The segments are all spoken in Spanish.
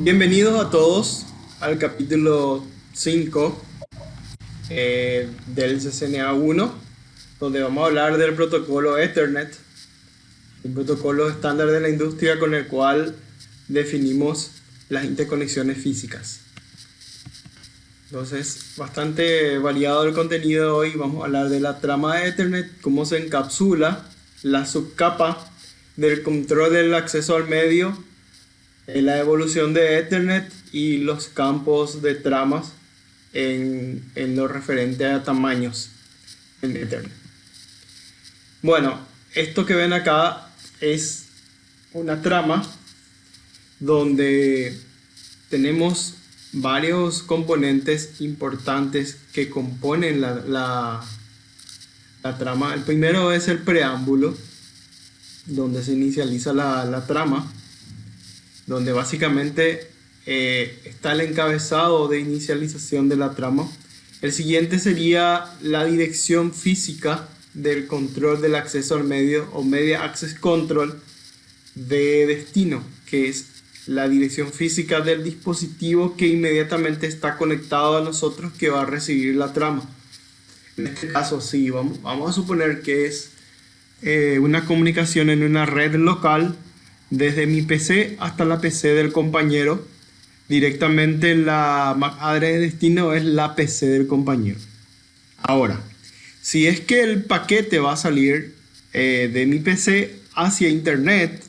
Bienvenidos a todos al capítulo 5 del CCNA 1, donde vamos a hablar del protocolo Ethernet, un protocolo estándar de la industria con el cual definimos las interconexiones físicas. Entonces, bastante variado el contenido hoy. Vamos a hablar de la trama de Ethernet, cómo se encapsula la subcapa del control del acceso al medio, la evolución de Ethernet y los campos de tramas en lo referente a tamaños en Ethernet. Bueno, esto que ven acá es una trama donde tenemos varios componentes importantes que componen la trama. El primero es el preámbulo, donde se inicializa la trama, donde básicamente está el encabezado de inicialización de la trama. El siguiente sería la dirección física del control del acceso al medio o Media Access Control de destino, que es la dirección física del dispositivo que inmediatamente está conectado a nosotros, que va a recibir la trama. En este caso, sí, vamos a suponer que es una comunicación en una red local desde mi PC hasta la PC del compañero. Directamente la MAC address de destino es la PC del compañero. Ahora, si es que el paquete va a salir de mi PC hacia internet,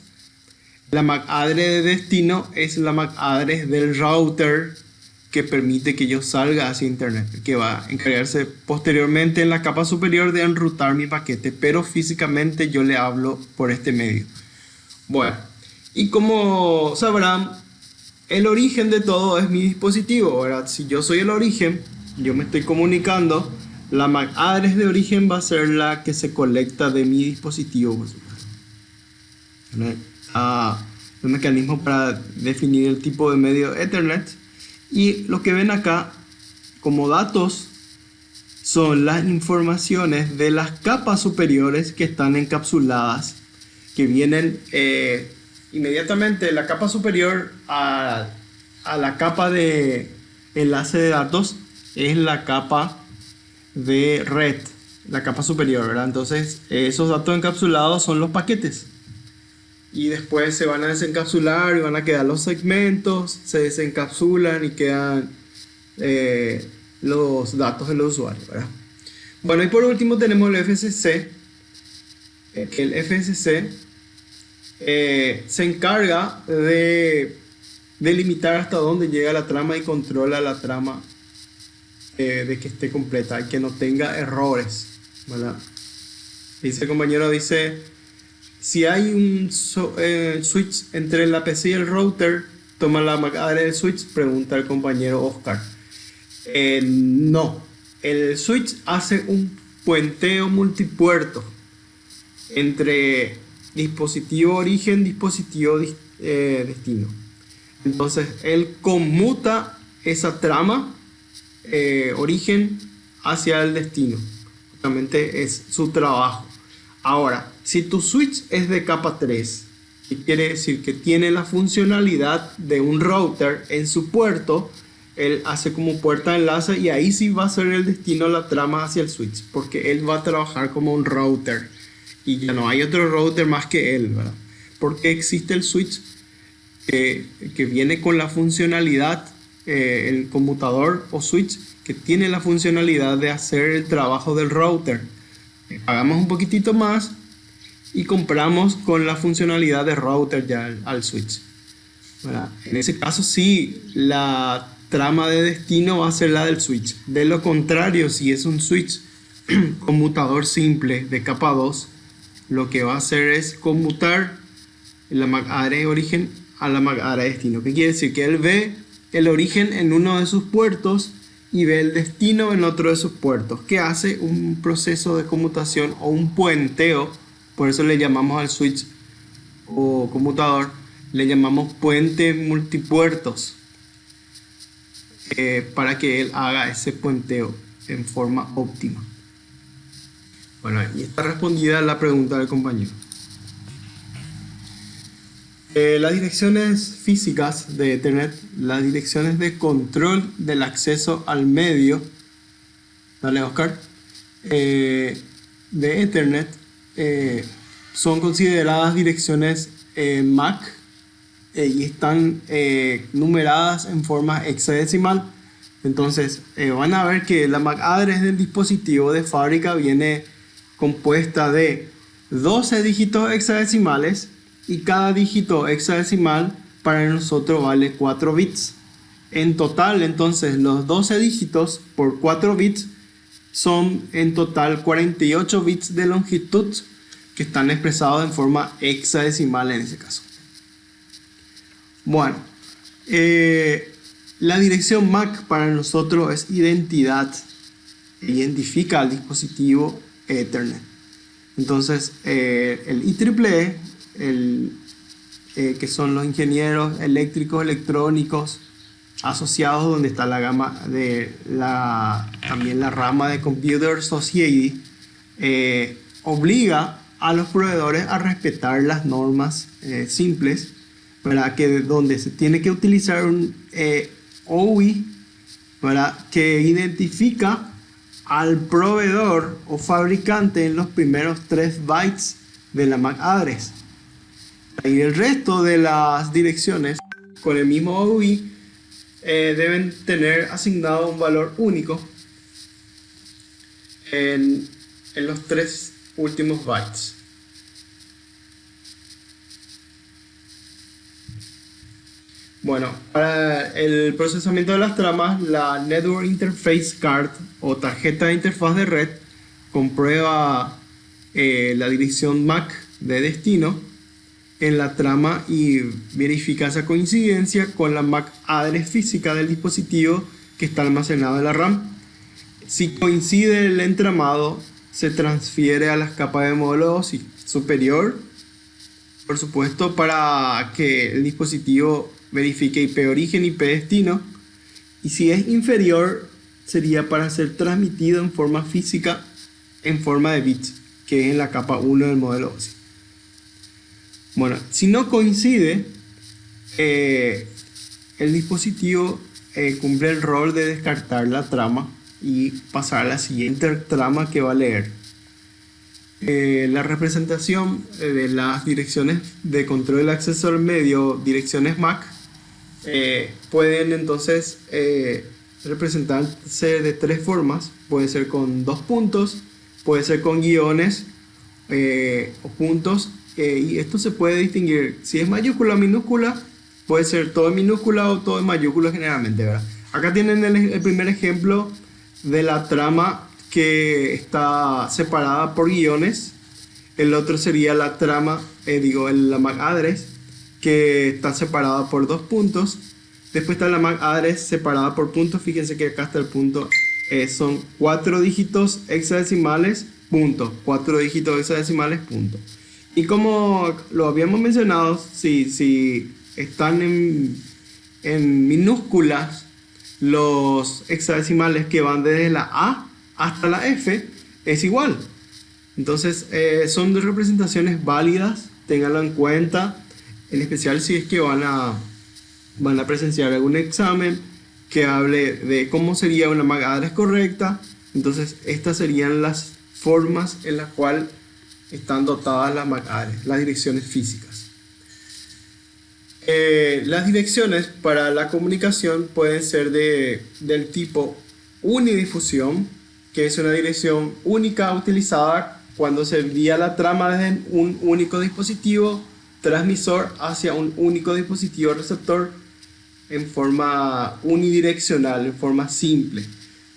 la MAC address de destino es la MAC address del router que permite que yo salga hacia internet, que va a encargarse posteriormente en la capa superior de enrutar mi paquete, pero físicamente yo le hablo por este medio. Bueno, y como sabrán, el origen de todo es mi dispositivo, ¿verdad? Si yo soy el origen, yo me estoy comunicando, la MAC address de origen va a ser la que se colecta de mi dispositivo, por supuesto. Un mecanismo para definir el tipo de medio Ethernet. Y lo que ven acá como datos son las informaciones de las capas superiores que están encapsuladas, que vienen inmediatamente la capa superior a la capa de enlace de datos. Es la capa de red, la capa superior, ¿verdad? Entonces esos datos encapsulados son los paquetes, y después se van a desencapsular y van a quedar los segmentos, se desencapsulan y quedan los datos de los usuarios, ¿verdad? Bueno, y por último tenemos el FSC. El FSC se encarga de delimitar hasta dónde llega la trama y controla la trama de que esté completa y que no tenga errores, ¿verdad? Dice el compañero, si hay un switch entre la PC y el router, toma la MAC address del switch, pregunta el compañero Oscar. No, el switch hace un puenteo multipuerto entre dispositivo origen, dispositivo destino. Entonces él conmuta esa trama origen hacia el destino. Justamente es su trabajo. Ahora, si tu switch es de capa 3, que quiere decir que tiene la funcionalidad de un router en su puerto, él hace como puerta de enlace y ahí sí va a ser el destino la trama hacia el switch, porque él va a trabajar como un router y ya no hay otro router más que él, ¿verdad? Porque existe el switch que viene con la funcionalidad, el conmutador o switch que tiene la funcionalidad de hacer el trabajo del router. Pagamos un poquitito más y compramos con la funcionalidad de router ya al switch, ¿verdad? En ese caso sí, la trama de destino va a ser la del switch. De lo contrario, si es un switch conmutador simple de capa 2, lo que va a hacer es conmutar la MAC address de origen a la MAC address de destino. ¿Qué quiere decir? Que él ve el origen en uno de sus puertos y ve el destino en otro de sus puertos, que hace un proceso de conmutación o un puenteo. Por eso le llamamos al switch o conmutador, le llamamos puente multipuertos, para que él haga ese puenteo en forma óptima. Bueno, y está respondida la pregunta del compañero. Las direcciones físicas de Ethernet, las direcciones de control del acceso al medio, dale Oscar, de Ethernet, son consideradas direcciones MAC y están numeradas en forma hexadecimal. Entonces van a ver que la MAC address del dispositivo de fábrica viene compuesta de 12 dígitos hexadecimales y cada dígito hexadecimal para nosotros vale 4 bits. En total, entonces, los 12 dígitos por 4 bits son en total 48 bits de longitud que están expresados en forma hexadecimal en ese caso. Bueno, la dirección MAC para nosotros es identidad, identifica al dispositivo Ethernet. Entonces, el IEEE, que son los ingenieros eléctricos, electrónicos asociados, donde está la gama de también la rama de Computer Society, obliga a los proveedores a respetar las normas simples, ¿verdad? Donde se tiene que utilizar un OUI, ¿verdad? Que identifica al proveedor o fabricante en los primeros 3 bytes de la MAC address. Y el resto de las direcciones con el mismo OUI deben tener asignado un valor único en los 3 últimos bytes. Bueno, para el procesamiento de las tramas, la Network Interface Card o tarjeta de interfaz de red comprueba la dirección MAC de destino en la trama y verifica esa coincidencia con la MAC address física del dispositivo que está almacenado en la RAM. Si coincide el entramado, se transfiere a las capas de módulo superior, por supuesto, para que el dispositivo verifique IP origen y IP destino, y si es inferior sería para ser transmitido en forma física en forma de bits, que es en la capa 1 del modelo OSI. Bueno, si no coincide, el dispositivo cumple el rol de descartar la trama y pasar a la siguiente trama que va a leer. La representación de las direcciones de control del acceso al medio, direcciones MAC, pueden entonces representarse de 3 formas. Puede ser con 2 puntos, puede ser con guiones o puntos, y esto se puede distinguir si es mayúscula o minúscula. Puede ser todo en minúscula o todo en mayúscula generalmente, ¿verdad? Acá tienen el primer ejemplo de la trama que está separada por guiones. El otro sería la trama, la MAC address, que está separada por 2 puntos. Después está la MAC address separada por puntos. Fíjense que acá está el punto. Son 4 dígitos hexadecimales, punto. 4 dígitos hexadecimales, punto. Y como lo habíamos mencionado, si están en minúsculas, los hexadecimales que van desde la A hasta la F es igual. Entonces son 2 representaciones válidas, ténganlo en cuenta, en especial si es que van a presenciar algún examen que hable de cómo sería una MAC address correcta. Entonces estas serían las formas en las cuales están dotadas las MAC address, las direcciones físicas. Las direcciones para la comunicación pueden ser del tipo unidifusión, que es una dirección única utilizada cuando se envía la trama desde un único dispositivo transmisor hacia un único dispositivo receptor en forma unidireccional, en forma simple.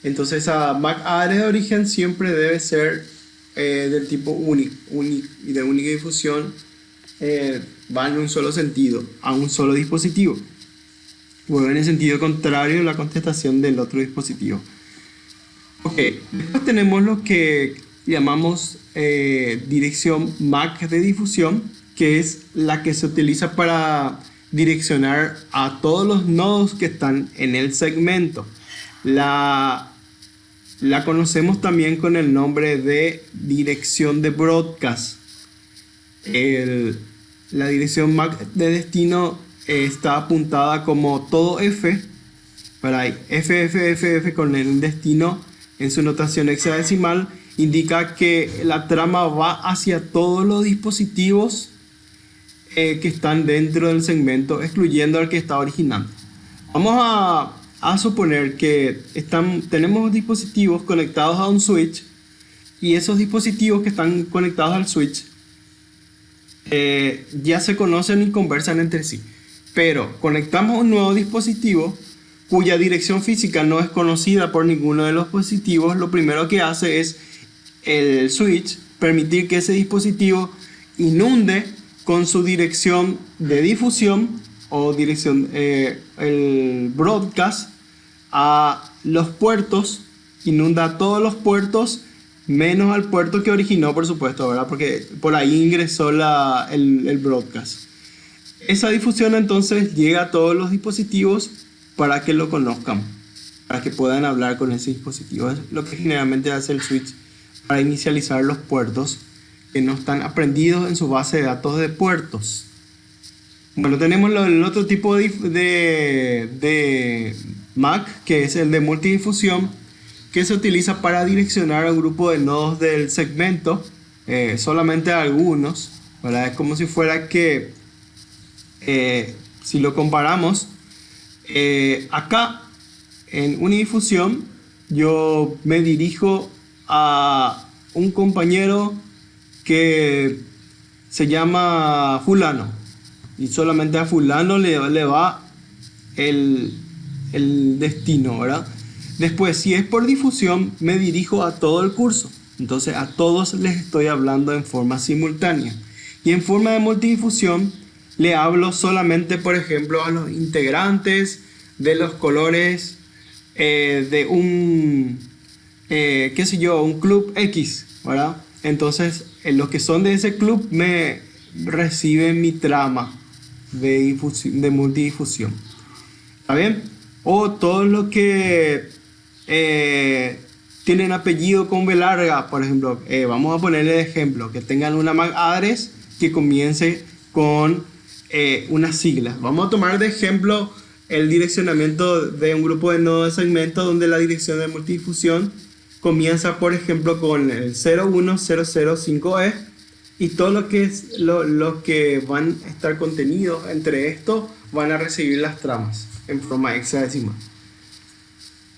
Entonces esa MAC address de origen siempre debe ser del tipo único y de única difusión, va en un solo sentido, a un solo dispositivo. Luego en el sentido contrario la contestación del otro dispositivo. Ok, después tenemos lo que llamamos dirección MAC de difusión, que es la que se utiliza para direccionar a todos los nodos que están en el segmento. La conocemos también con el nombre de dirección de broadcast. la dirección MAC de destino está apuntada como todo F, para FFFF con el destino en su notación hexadecimal, indica que la trama va hacia todos los dispositivos que están dentro del segmento, excluyendo al que está originando. Vamos a suponer que tenemos dispositivos conectados a un switch, y esos dispositivos que están conectados al switch ya se conocen y conversan entre sí. Pero conectamos un nuevo dispositivo cuya dirección física no es conocida por ninguno de los dispositivos. Lo primero que hace es el switch permitir que ese dispositivo inunde con su dirección de difusión o dirección, el broadcast, a los puertos, inunda todos los puertos menos al puerto que originó, por supuesto, ¿verdad? Porque por ahí ingresó el broadcast. Esa difusión entonces llega a todos los dispositivos para que lo conozcan, para que puedan hablar con ese dispositivo. Es lo que generalmente hace el switch para inicializar los puertos que no están aprendidos en su base de datos de puertos. Bueno, tenemos el otro tipo de MAC, que es el de multidifusión, que se utiliza para direccionar a un grupo de nodos del segmento, solamente a algunos, ¿verdad? Es como si fuera que, si lo comparamos, acá en unidifusión yo me dirijo a un compañero que se llama fulano, y solamente a fulano le va el destino, ¿verdad? Después, si es por difusión, me dirijo a todo el curso. Entonces, a todos les estoy hablando en forma simultánea. Y en forma de multidifusión, le hablo solamente, por ejemplo, a los integrantes de los colores de un, qué sé yo, un club X, ¿verdad? Entonces, los que son de ese club me reciben mi trama de multidifusión. ¿Está bien? O todos los que tienen apellido con B larga, por ejemplo, vamos a ponerle de ejemplo, que tengan una MAC address que comience con unas siglas. Vamos a tomar de ejemplo el direccionamiento de un grupo de nodos de segmento donde la dirección de multidifusión comienza, por ejemplo, con el 01005E, y todo lo que van a estar contenidos entre esto van a recibir las tramas en forma hexadecimal.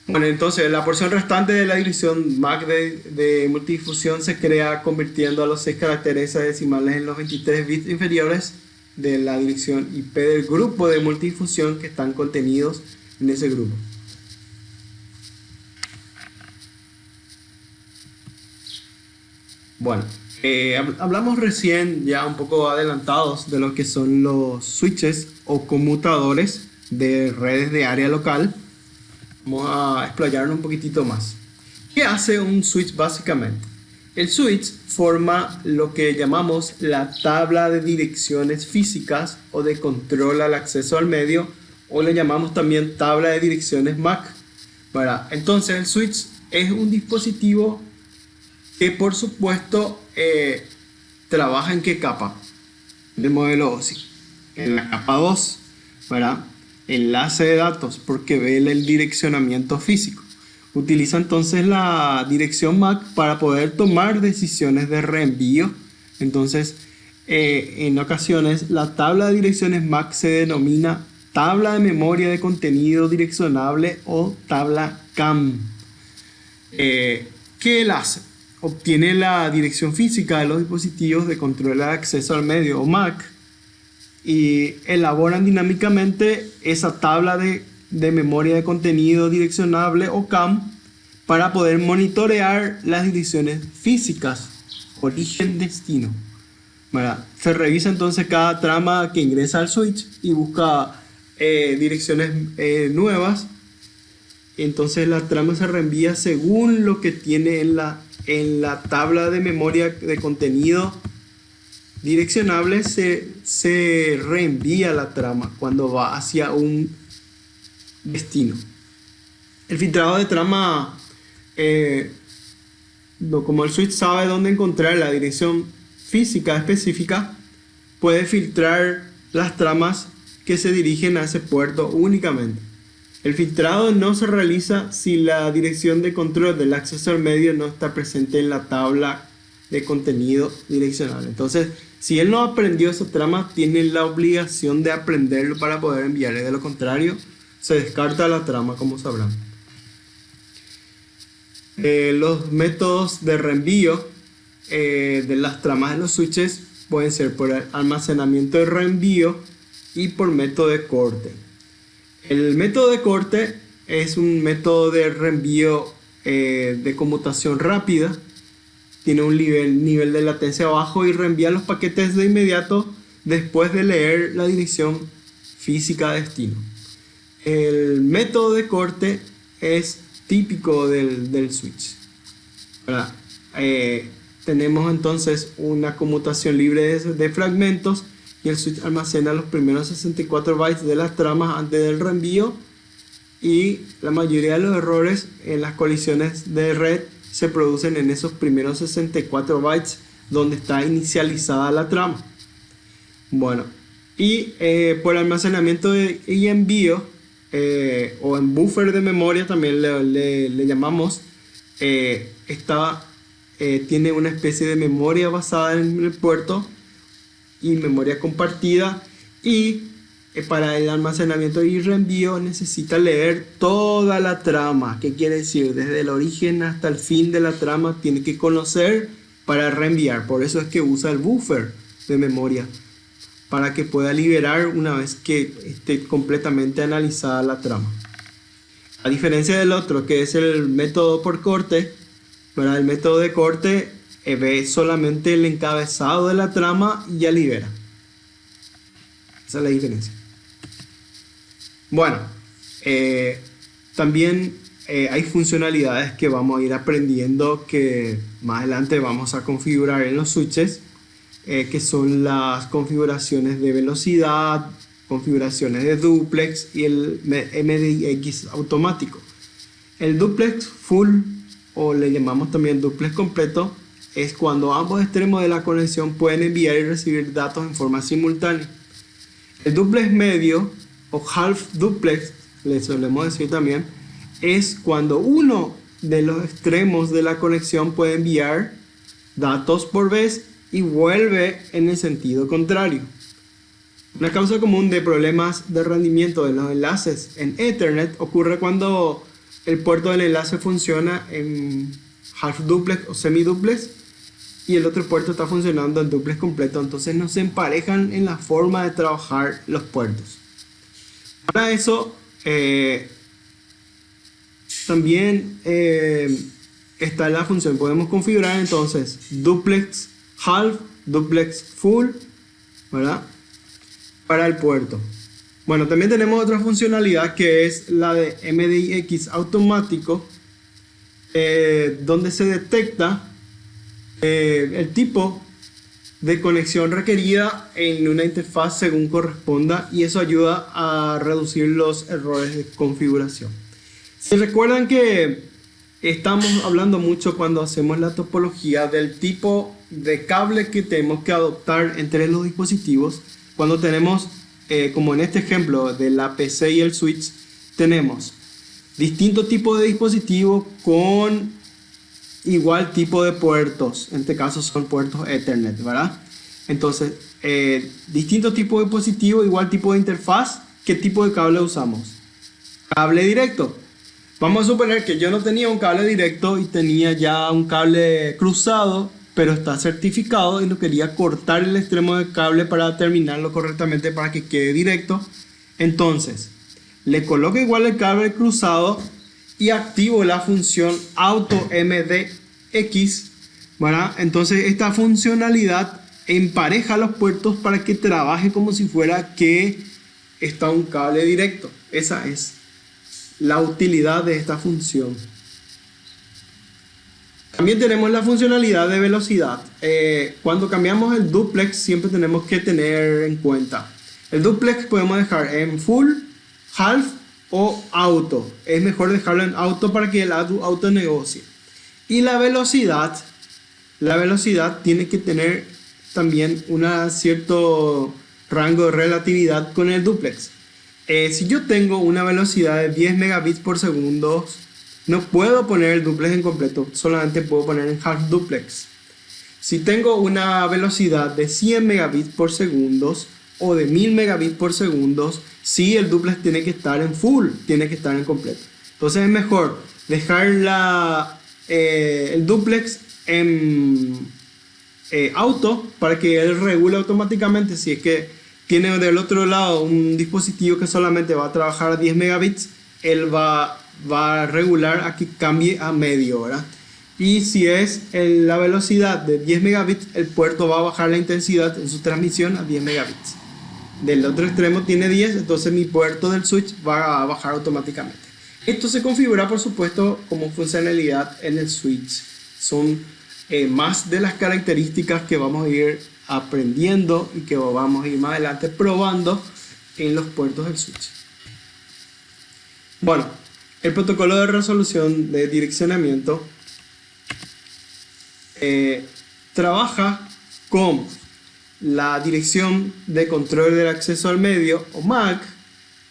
Bueno, entonces la porción restante de la dirección MAC de multidifusión se crea convirtiendo a los 6 caracteres hexadecimales en los 23 bits inferiores de la dirección IP del grupo de multidifusión que están contenidos en ese grupo. Bueno, hablamos recién, ya un poco adelantados, de lo que son los switches o conmutadores de redes de área local. Vamos a explayarnos un poquitito más. ¿Qué hace un switch básicamente? El switch forma lo que llamamos la tabla de direcciones físicas o de control al acceso al medio, o le llamamos también tabla de direcciones MAC. Entonces el switch es un dispositivo que, por supuesto, trabaja en qué capa del modelo OSI, en la capa 2, ¿verdad? Enlace de datos, porque ve el direccionamiento físico. Utiliza entonces la dirección MAC para poder tomar decisiones de reenvío. Entonces, en ocasiones la tabla de direcciones MAC se denomina tabla de memoria de contenido direccionable o tabla CAM. ¿Qué él hace? Obtiene la dirección física de los dispositivos de control de acceso al medio o MAC y elaboran dinámicamente esa tabla de memoria de contenido direccionable o CAM para poder monitorear las direcciones físicas origen-destino. Se revisa entonces cada trama que ingresa al switch y busca direcciones nuevas. Entonces la trama se reenvía según lo que tiene en la tabla de memoria de contenido direccionable. Se reenvía la trama cuando va hacia un destino. El filtrado de trama, como el switch sabe dónde encontrar la dirección física específica, puede filtrar las tramas que se dirigen a ese puerto únicamente. El filtrado no se realiza si la dirección de control del acceso al medio no está presente en la tabla de contenido direccional. Entonces, si él no aprendió esa trama, tiene la obligación de aprenderlo para poder enviarle. De lo contrario, se descarta la trama, como sabrán. Los métodos de reenvío de las tramas de los switches pueden ser por almacenamiento de reenvío y por método de corte. El método de corte es un método de reenvío de conmutación rápida. Tiene un nivel de latencia bajo y reenvía los paquetes de inmediato después de leer la dirección física de destino. El método de corte es típico del switch. Tenemos entonces una conmutación libre de fragmentos y el switch almacena los primeros 64 bytes de las tramas antes del reenvío, y la mayoría de los errores en las colisiones de red se producen en esos primeros 64 bytes donde está inicializada la trama. Bueno, y por almacenamiento y envío o en buffer de memoria también le llamamos, tiene una especie de memoria basada en el puerto y memoria compartida, y para el almacenamiento y reenvío necesita leer toda la trama. ¿Qué quiere decir? Desde el origen hasta el fin de la trama tiene que conocer para reenviar. Por eso es que usa el buffer de memoria, para que pueda liberar una vez que esté completamente analizada la trama. A diferencia del otro, que es el método por corte, ¿verdad? El método de corte ve solamente el encabezado de la trama y ya libera. Esa es la diferencia. Bueno, también hay funcionalidades que vamos a ir aprendiendo, que más adelante vamos a configurar en los switches, que son las configuraciones de velocidad, configuraciones de duplex y el MDIX automático. El duplex full, o le llamamos también duplex completo, es cuando ambos extremos de la conexión pueden enviar y recibir datos en forma simultánea. El duplex medio o half duplex, le solemos decir también, es cuando uno de los extremos de la conexión puede enviar datos por vez y vuelve en el sentido contrario. Una causa común de problemas de rendimiento de los enlaces en Ethernet ocurre cuando el puerto del enlace funciona en half duplex o semiduplex y el otro puerto está funcionando en duplex completo. Entonces no se emparejan en la forma de trabajar los puertos. Para eso también está la función. Podemos configurar entonces duplex half, duplex full, ¿verdad? Para el puerto. Bueno, también tenemos otra funcionalidad que es la de MDIX automático, donde se detecta el tipo de conexión requerida en una interfaz según corresponda, y eso ayuda a reducir los errores de configuración. Si recuerdan que estamos hablando mucho cuando hacemos la topología del tipo de cable que tenemos que adoptar entre los dispositivos, cuando tenemos, como en este ejemplo de la PC y el switch, tenemos distintos tipos de dispositivos con igual tipo de puertos. En este caso son puertos Ethernet, ¿verdad? Entonces, distintos tipos de dispositivos, igual tipo de interfaz. ¿Qué tipo de cable usamos? Cable directo. Vamos a suponer que yo no tenía un cable directo y tenía ya un cable cruzado, pero está certificado y no quería cortar el extremo del cable para terminarlo correctamente para que quede directo. Entonces, le coloco igual el cable cruzado y activo la función auto MDX, ¿verdad? Entonces esta funcionalidad empareja los puertos para que trabaje como si fuera que está un cable directo. Esa es la utilidad de esta función. También tenemos la funcionalidad de velocidad. Cuando cambiamos el duplex siempre tenemos que tener en cuenta el duplex. Podemos dejar en full, half o auto. Es mejor dejarlo en auto para que el auto negocie. Y la velocidad tiene que tener también un cierto rango de relatividad con el duplex. Si yo tengo una velocidad de 10 megabits por segundo, no puedo poner el duplex en completo, solamente puedo poner en half duplex. Si tengo una velocidad de 100 megabits por segundo o de 1000 megabits por segundo, sí, el duplex tiene que estar en full, tiene que estar en completo. Entonces es mejor dejar el duplex en auto para que él regule automáticamente. Si es que tiene del otro lado un dispositivo que solamente va a trabajar a 10 megabits, él va a regular a que cambie a medio, ¿verdad? Y si es la velocidad de 10 megabits, el puerto va a bajar la intensidad en su transmisión a 10 megabits. Del otro extremo tiene 10, entonces mi puerto del switch va a bajar automáticamente. Esto se configura, por supuesto, como funcionalidad en el switch. Son más de las características que vamos a ir aprendiendo y que vamos a ir más adelante probando en los puertos del switch. Bueno, el protocolo de resolución de direccionamiento trabaja con la dirección de control del acceso al medio o MAC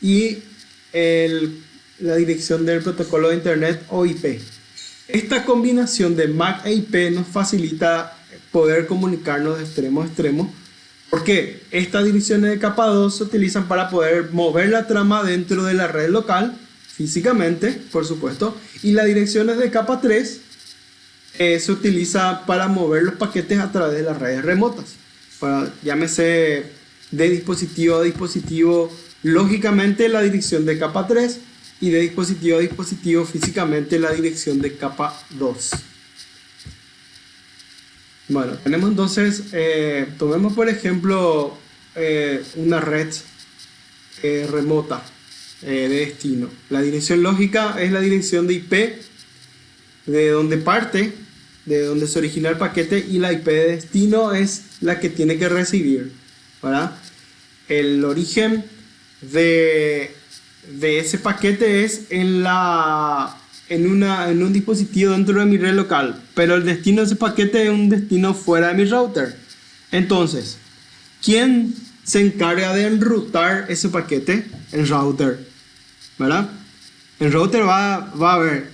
y la dirección del protocolo de internet o IP. Esta combinación de MAC e IP nos facilita poder comunicarnos de extremo a extremo, porque estas direcciones de capa 2 se utilizan para poder mover la trama dentro de la red local físicamente, por supuesto, y las direcciones de capa 3 se utiliza para mover los paquetes a través de las redes remotas, llámese de dispositivo a dispositivo, lógicamente la dirección de capa 3, y de dispositivo a dispositivo físicamente la dirección de capa 2. Bueno, tenemos entonces, tomemos por ejemplo una red remota de destino. La dirección lógica es la dirección de IP de donde parte, de donde se origina el paquete, y la IP de destino es la que tiene que recibir, ¿verdad? El origen de ese paquete es en un dispositivo dentro de mi red local, pero el destino de ese paquete es un destino fuera de mi router. Entonces, ¿quién se encarga de enrutar ese paquete? El router, ¿verdad? El router va a ver,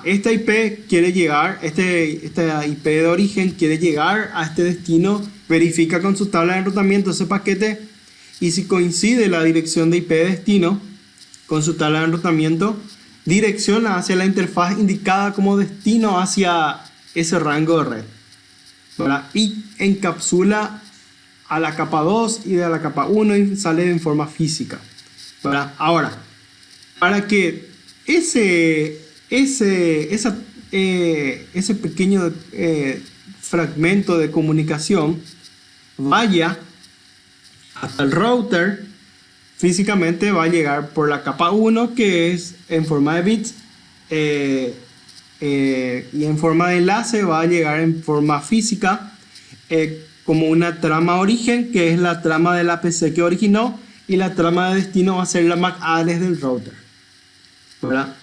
esta IP quiere llegar, esta IP de origen quiere llegar a este destino, verifica con su tabla de enrutamiento ese paquete, y si coincide la dirección de IP de destino con su tabla de enrutamiento, direcciona hacia la interfaz indicada como destino hacia ese rango de red, ¿verdad? Y encapsula a la capa 2 y de la capa 1 y sale en forma física, ¿verdad? Ahora, para que ese pequeño fragmento de comunicación vaya hasta el router, físicamente va a llegar por la capa 1, que es en forma de bits, y en forma de enlace va a llegar en forma física como una trama origen, que es la trama de la PC que originó, y la trama de destino va a ser la MAC address del router, ¿verdad?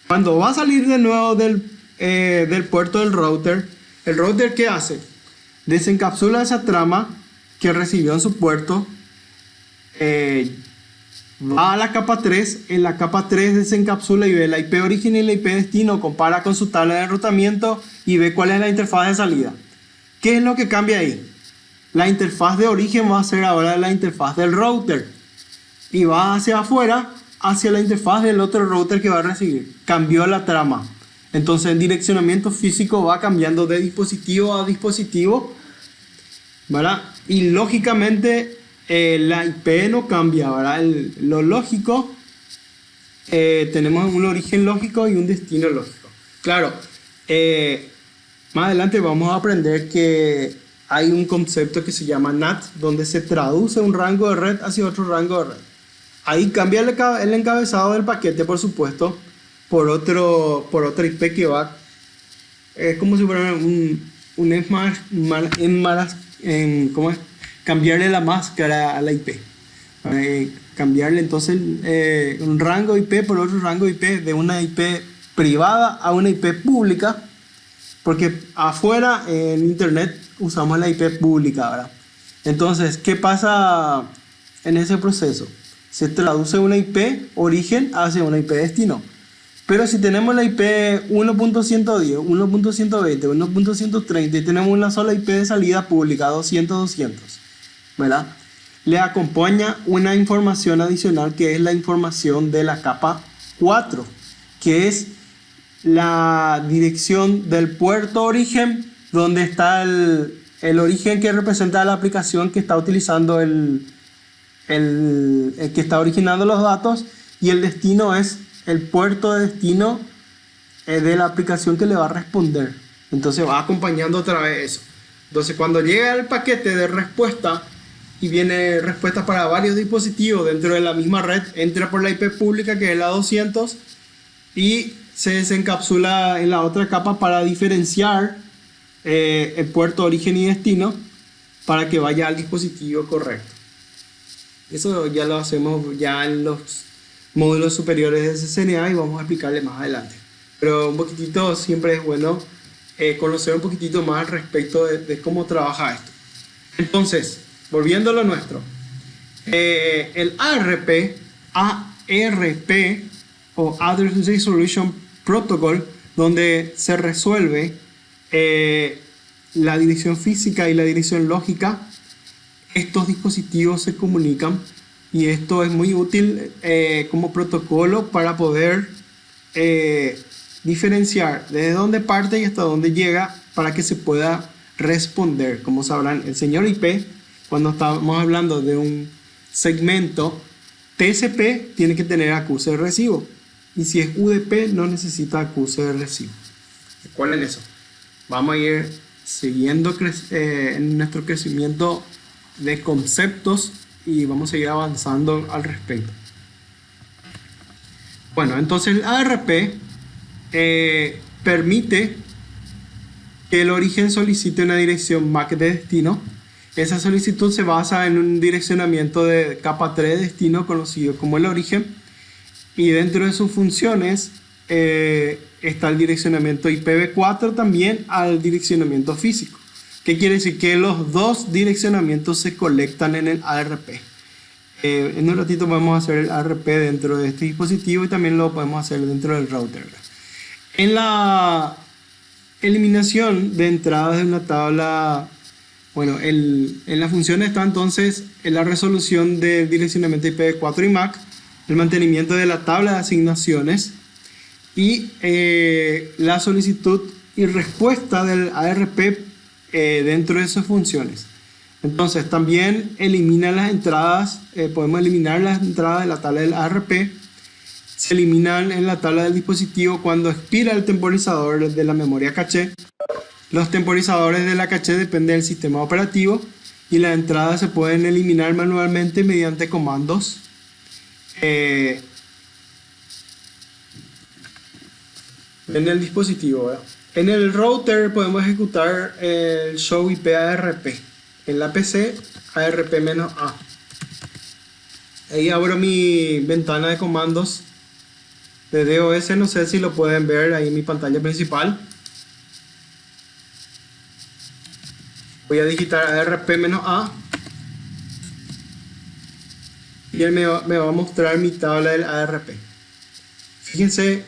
Cuando va a salir de nuevo del puerto del router, ¿el router qué hace? Desencapsula esa trama que recibió en su puerto, va a la capa 3, en la capa 3 desencapsula y ve la IP origen y la IP destino, compara con su tabla de enrutamiento y ve cuál es la interfaz de salida. ¿Qué es lo que cambia ahí? La interfaz de origen va a ser ahora la interfaz del router y va hacia afuera, hacia la interfaz del otro router que va a recibir. Cambió la trama. Entonces el direccionamiento físico va cambiando de dispositivo a dispositivo, ¿verdad? Y lógicamente la IP no cambia, ¿verdad? Lo lógico, tenemos un origen lógico y un destino lógico. Claro, más adelante vamos a aprender que hay un concepto que se llama NAT, donde se traduce un rango de red hacia otro rango de red. Ahí cambia el encabezado del paquete, por supuesto, por otra IP que va, es como si fuera ¿cómo es? Cambiarle la máscara a la IP. Cambiarle entonces un rango IP por otro rango IP, de una IP privada a una IP pública, porque afuera en internet usamos la IP pública, ¿verdad? Entonces, ¿qué pasa en ese proceso? Se traduce una IP origen hacia una IP destino. Pero si tenemos la IP 1.110, 1.120, 1.130 y tenemos una sola IP de salida pública, 200, ¿verdad? Le acompaña una información adicional que es la información de la capa 4, que es la dirección del puerto origen, donde está el origen que representa la aplicación que está utilizando el que está originando los datos, y el destino es el puerto de destino de la aplicación que le va a responder. Entonces va acompañando otra vez eso. Entonces cuando llega el paquete de respuesta y viene respuesta para varios dispositivos dentro de la misma red, entra por la IP pública, que es la 200, y se desencapsula en la otra capa para diferenciar el puerto origen y destino para que vaya al dispositivo correcto. Eso ya lo hacemos ya en los módulos superiores de CCNA y vamos a explicarle más adelante. Pero un poquitito siempre es bueno conocer un poquitito más al respecto de cómo trabaja esto. Entonces, volviendo a lo nuestro, el ARP o Address Resolution Protocol, donde se resuelve la dirección física y la dirección lógica, estos dispositivos se comunican, y esto es muy útil como protocolo para poder diferenciar desde dónde parte y hasta dónde llega para que se pueda responder. Como sabrán, el señor IP, cuando estamos hablando de un segmento TCP, tiene que tener acuse de recibo, y si es UDP no necesita acuse de recibo. Recuerden eso. Vamos a ir siguiendo en nuestro crecimiento de conceptos y vamos a seguir avanzando al respecto. Bueno, entonces el ARP permite que el origen solicite una dirección MAC de destino. Esa solicitud se basa en un direccionamiento de capa 3 de destino conocido como el origen, y dentro de sus funciones está el direccionamiento IPv4 también al direccionamiento físico. ¿Qué quiere decir? Que los dos direccionamientos se colectan en el ARP. En un ratito vamos a hacer el ARP dentro de este dispositivo y también lo podemos hacer dentro del router. En la eliminación de entradas de una tabla, bueno, en la función está entonces en la resolución del direccionamiento IPv4 y MAC, el mantenimiento de la tabla de asignaciones y la solicitud y respuesta del ARP dentro de sus funciones. Entonces también elimina las entradas, podemos eliminar las entradas de la tabla del ARP. Se eliminan en la tabla del dispositivo cuando expira el temporizador de la memoria caché. Los temporizadores de la caché dependen del sistema operativo, y las entradas se pueden eliminar manualmente mediante comandos en el dispositivo, ¿verdad? En el router podemos ejecutar el show IP ARP. En la PC, ARP-A. Ahí abro mi ventana de comandos de DOS. No sé si lo pueden ver ahí en mi pantalla principal. Voy a digitar ARP-A. Y él me va a mostrar mi tabla del ARP. Fíjense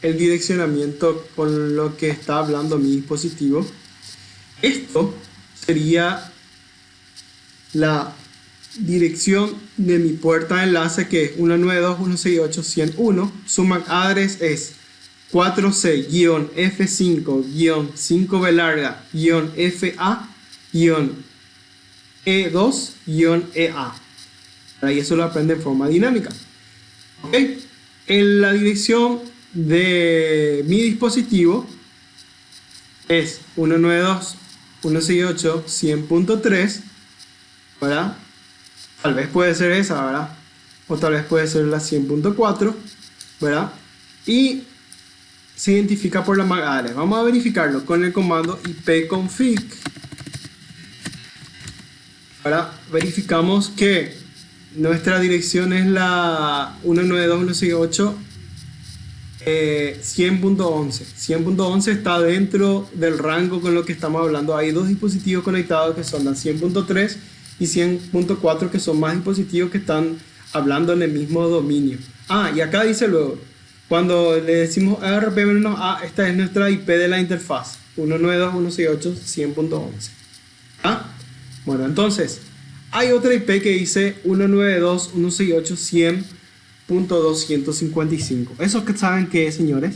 el direccionamiento con lo que está hablando mi dispositivo. Esto sería la dirección de mi puerta de enlace, que es 192.168.101. Su MAC address es 4C-F5-5B-FA-E2-EA. Y eso lo aprende en forma dinámica. ¿Okay? En la dirección de mi dispositivo es 192.168.100.3, ¿verdad? Tal vez puede ser esa, ¿verdad? O tal vez puede ser la 100.4, ¿verdad? Y se identifica por la MAC address. Vamos a verificarlo con el comando ipconfig. Ahora verificamos que nuestra dirección es la 192.168 100.11. 100.11 está dentro del rango con lo que estamos hablando. Hay dos dispositivos conectados que son la 100.3 y 100.4, que son más dispositivos que están hablando en el mismo dominio. Y acá dice luego, cuando le decimos ARP-A, esta es nuestra IP de la interfaz, 192.168.100.11. Bueno, entonces hay otra IP que dice 192.168.100.255. ¿Esos que saben qué es, señores?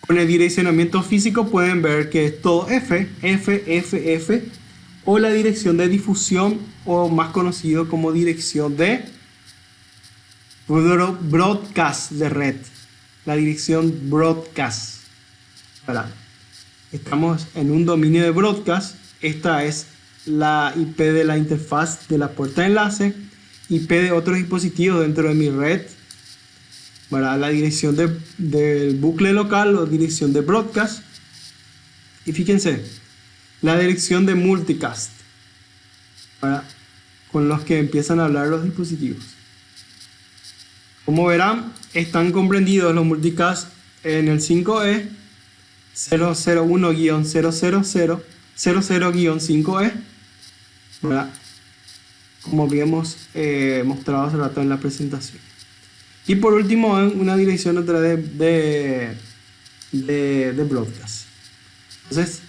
Con el direccionamiento físico pueden ver que es todo F, o la dirección de difusión, o más conocido como dirección de broadcast de red. La dirección broadcast. ¿Verdad? Estamos en un dominio de broadcast. Esta es la IP de la interfaz de la puerta de enlace, IP de otros dispositivos dentro de mi red, ¿verdad? La dirección del bucle local o dirección de broadcast. Y fíjense, la dirección de multicast, ¿verdad? Con los que empiezan a hablar los dispositivos. Como verán, están comprendidos los multicast en el 5E 001-00000-5E, ¿verdad? Como habíamos mostrado hace rato en la presentación. Y por último, una dirección otra de broadcast. Entonces,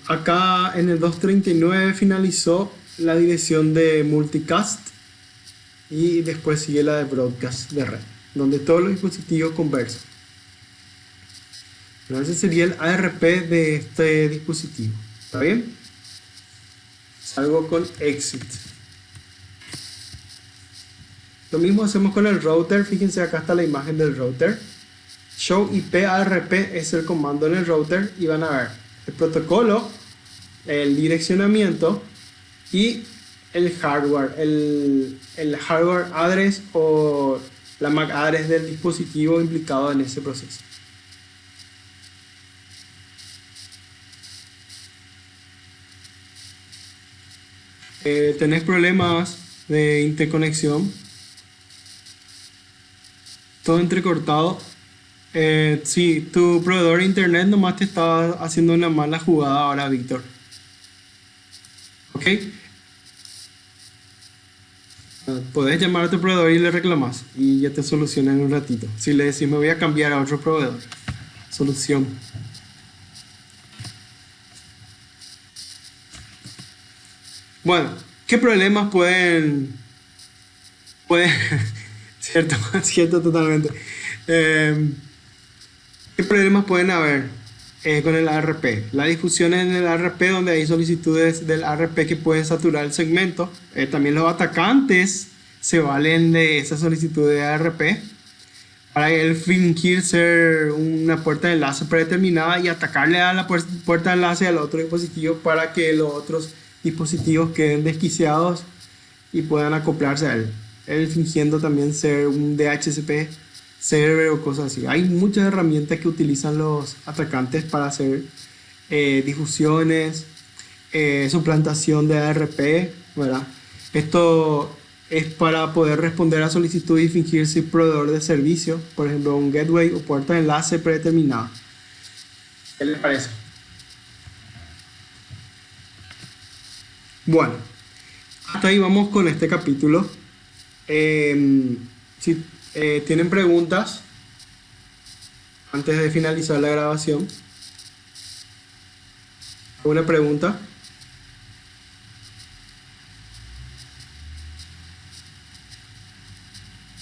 acá en el 239 finalizó la dirección de multicast y después sigue la de broadcast de red, donde todos los dispositivos conversan. Ese sería el ARP de este dispositivo. ¿Está bien? Salgo con exit. Lo mismo hacemos con el router. Fíjense, acá está la imagen del router. Show IP ARP es el comando en el router, y van a ver el protocolo, el direccionamiento y el hardware, el hardware address o la MAC address del dispositivo implicado en ese proceso. ¿Tenés problemas de interconexión? Todo entrecortado. Sí, tu proveedor de internet nomás te está haciendo una mala jugada ahora, Víctor. ¿Ok? Podés llamar a tu proveedor y le reclamas y ya te soluciona en un ratito. Si le decís me voy a cambiar a otro proveedor. Solución. Bueno, ¿qué problemas pueden cierto, cierto totalmente. ¿Qué problemas pueden haber con el ARP? La difusión en el ARP, donde hay solicitudes del ARP que pueden saturar el segmento. También los atacantes se valen de esa solicitud de ARP para él fingir ser una puerta de enlace predeterminada y atacarle a la puerta de enlace al otro dispositivo para que los otros dispositivos queden desquiciados y puedan acoplarse a él. Él fingiendo también ser un DHCP server o cosas así. Hay muchas herramientas que utilizan los atacantes para hacer difusiones, suplantación de ARP, ¿verdad? Esto es para poder responder a solicitudes y fingir ser proveedor de servicio, por ejemplo, un gateway o puerta de enlace predeterminada. ¿Qué les parece? Bueno, hasta ahí vamos con este capítulo. Si tienen preguntas antes de finalizar la grabación, ¿alguna pregunta?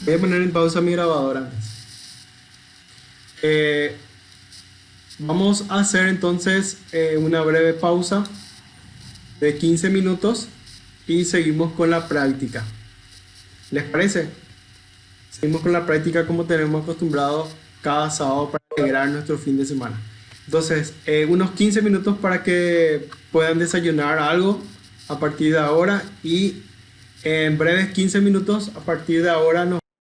Voy a poner en pausa mi grabadora. Vamos a hacer entonces una breve pausa de 15 minutos y seguimos con la práctica. ¿Les parece? Seguimos con la práctica como tenemos acostumbrado cada sábado para integrar nuestro fin de semana. Entonces, unos 15 minutos para que puedan desayunar algo a partir de ahora, y en breves 15 minutos a partir de ahora nos